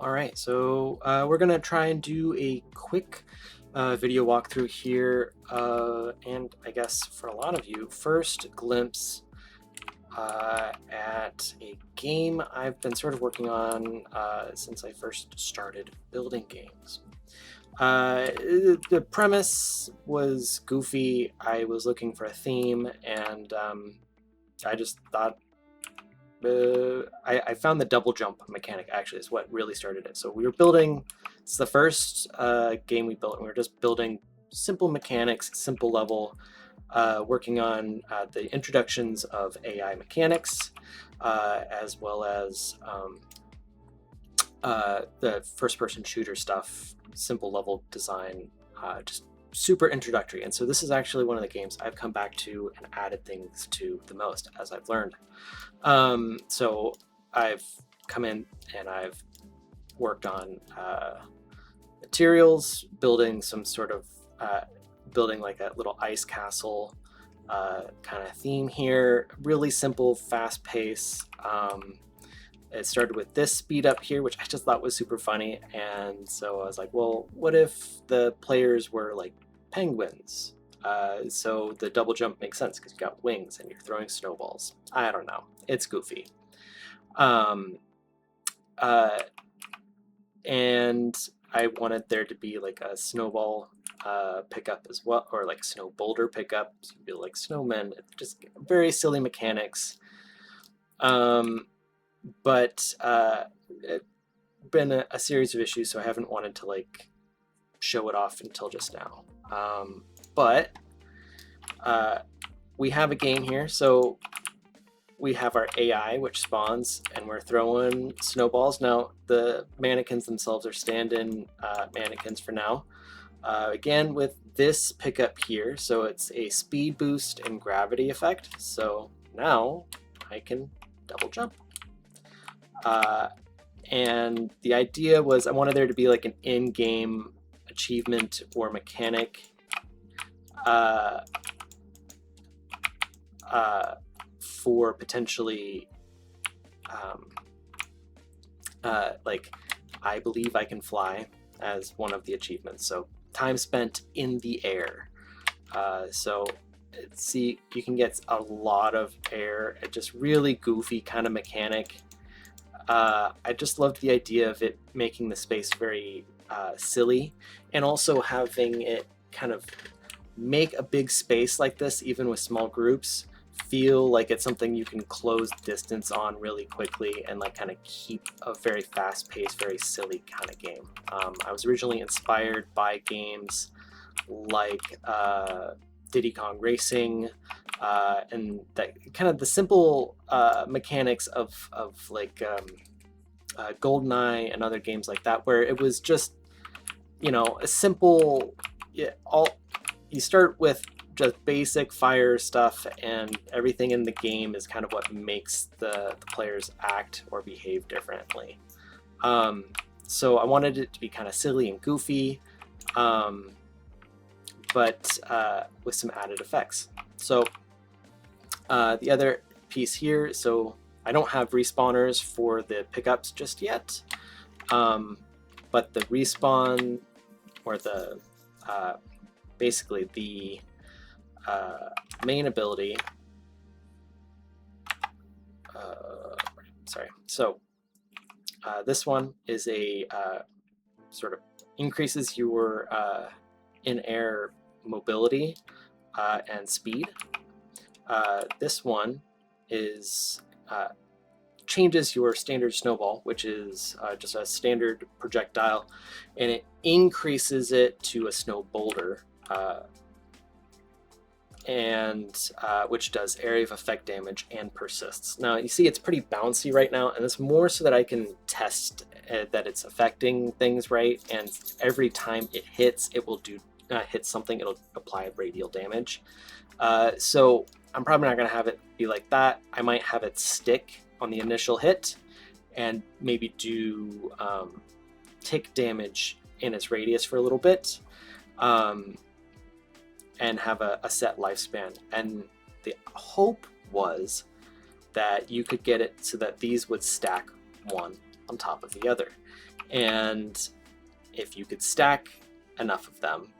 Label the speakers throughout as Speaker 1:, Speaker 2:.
Speaker 1: All right, so we're gonna try and do a quick video walkthrough here, and I guess for a lot of you, first glimpse at a game I've been sort of working on since I first started building games. The premise was goofy. I was looking for a theme, and I just thought I found the double jump mechanic actually is what really started it. So we were building, it's the first game we built, and we were just building simple mechanics, simple level, working on the introductions of AI mechanics, as well as the first person shooter stuff, simple level design, just super introductory. And so this is actually one of the games I've come back to and added things to the most as I've learned. So I've come in and I've worked on materials, building some sort of building like a little ice castle kind of theme here. Really simple, fast pace. It started with this speed up here, which I just thought was super funny. And so I was like, well, what if the players were like penguins? So the double jump makes sense because you got wings and you're throwing snowballs. I don't know. It's goofy. Um, and I wanted there to be like a snowball pickup as well, or like snow boulder pickup. So you'd be like snowmen. Just very silly mechanics. But it's been a series of issues, so I haven't wanted to like show it off until just now. But we have a game here, so we have our AI which spawns, and we're throwing snowballs. Now the mannequins themselves are stand-in mannequins for now. Again with this pickup here, so it's a speed boost and gravity effect. So now I can double jump. And the idea was I wanted there to be like an in-game achievement or mechanic for potentially like I believe I can fly as one of the achievements. So time spent in the air. So see, you can get a lot of air. It just really goofy kind of mechanic. I just loved the idea of it making the space very silly, and also having it kind of make a big space like this, even with small groups, feel like it's something you can close distance on really quickly and like kind of keep a very fast paced, very silly kind of game. I was originally inspired by games like Diddy Kong Racing, and that kind of the simple mechanics of like GoldenEye and other games like that, where it was just, you know, a simple, you start with just basic fire stuff, and everything in the game is kind of what makes the players act or behave differently. So I wanted it to be kind of silly and goofy, but with some added effects. So the other piece here, so I don't have respawners for the pickups just yet, but the respawn, or the basically the main ability, sorry, so this one is a sort of increases your in-air mobility and speed. This one is changes your standard snowball, which is just a standard projectile, and it increases it to a snow boulder, and which does area of effect damage and persists. Now you see it's pretty bouncy right now, and it's more so that I can test that it's affecting things right, and every time it hits, it will do hit something, it'll apply radial damage. So I'm probably not going to have it be like that. I might have it stick on the initial hit and maybe do tick damage in its radius for a little bit, and have a set lifespan. And the hope was that you could get it so that these would stack one on top of the other. And if you could stack enough of them,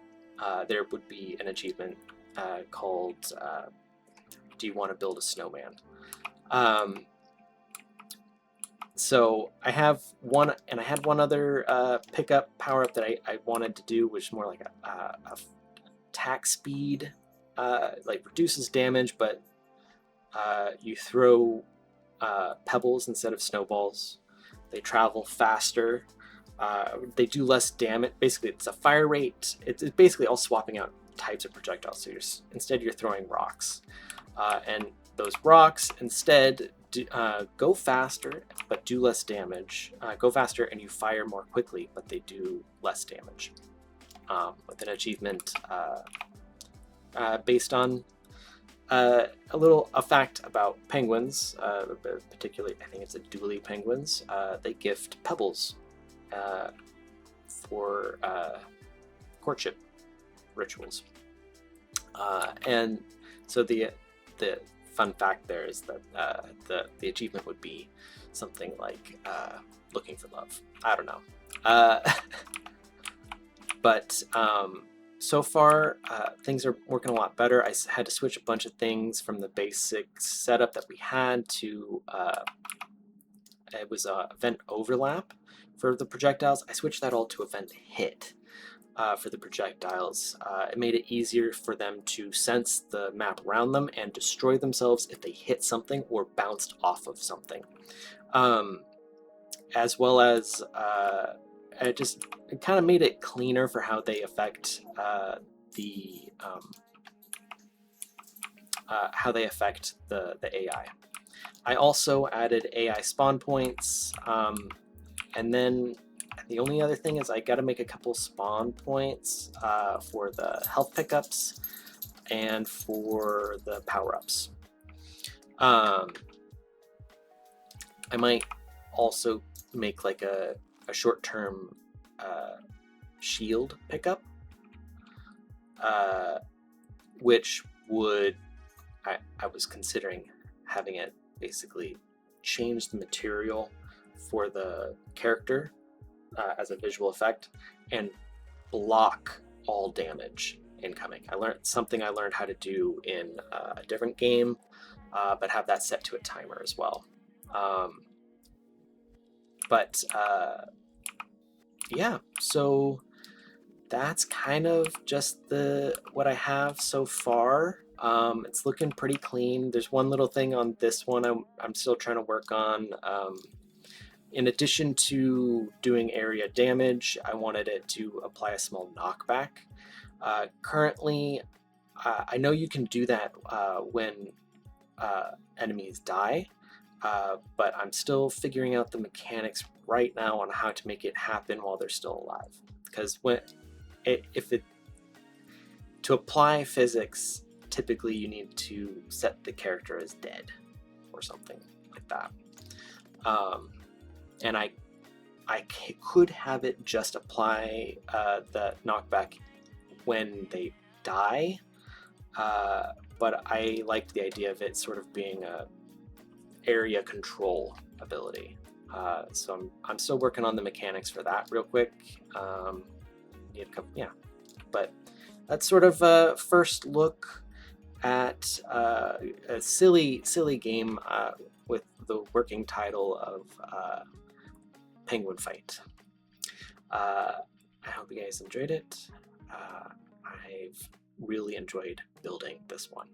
Speaker 1: there would be an achievement called Do You Want to Build a Snowman? So I have one, and I had one other pickup power up that I wanted to do, which is more like a attack speed, like reduces damage, but you throw pebbles instead of snowballs. They travel faster. They do less damage. Basically, it's a fire rate. It's basically all swapping out types of projectiles. So instead you're throwing rocks, and those rocks instead go faster but do less damage. Go faster and you fire more quickly, but they do less damage. With an achievement based on a fact about penguins, particularly I think it's the Dooley penguins. They gift pebbles for courtship rituals, and so the fun fact there is that the achievement would be something like looking for love. I don't know, but so far things are working a lot better. I had to switch a bunch of things from the basic setup that we had to it was event overlap for the projectiles. I switched that all to event hit for the projectiles. It made it easier for them to sense the map around them and destroy themselves if they hit something or bounced off of something. As well as it kind of made it cleaner for how they affect the AI. I also added AI spawn points, and then the only other thing is I got to make a couple spawn points for the health pickups and for the power-ups. I might also make like a short-term shield pickup, which would I was considering having it basically change the material for the character as a visual effect and block all damage incoming. I learned how to do in a different game, but have that set to a timer as well. Yeah, so that's kind of just what I have so far. It's looking pretty clean. There's one little thing on this one I'm still trying to work on. In addition to doing area damage, I wanted it to apply a small knockback. Currently, I know you can do that when enemies die, but I'm still figuring out the mechanics right now on how to make it happen while they're still alive. Because to apply physics, typically you need to set the character as dead or something like that. And I could have it just apply the knockback when they die, but I liked the idea of it sort of being a area control ability. So I'm still working on the mechanics for that real quick. But that's sort of a first look at a silly game with the working title of Penguin Fight. I hope you guys enjoyed it. I've really enjoyed building this one.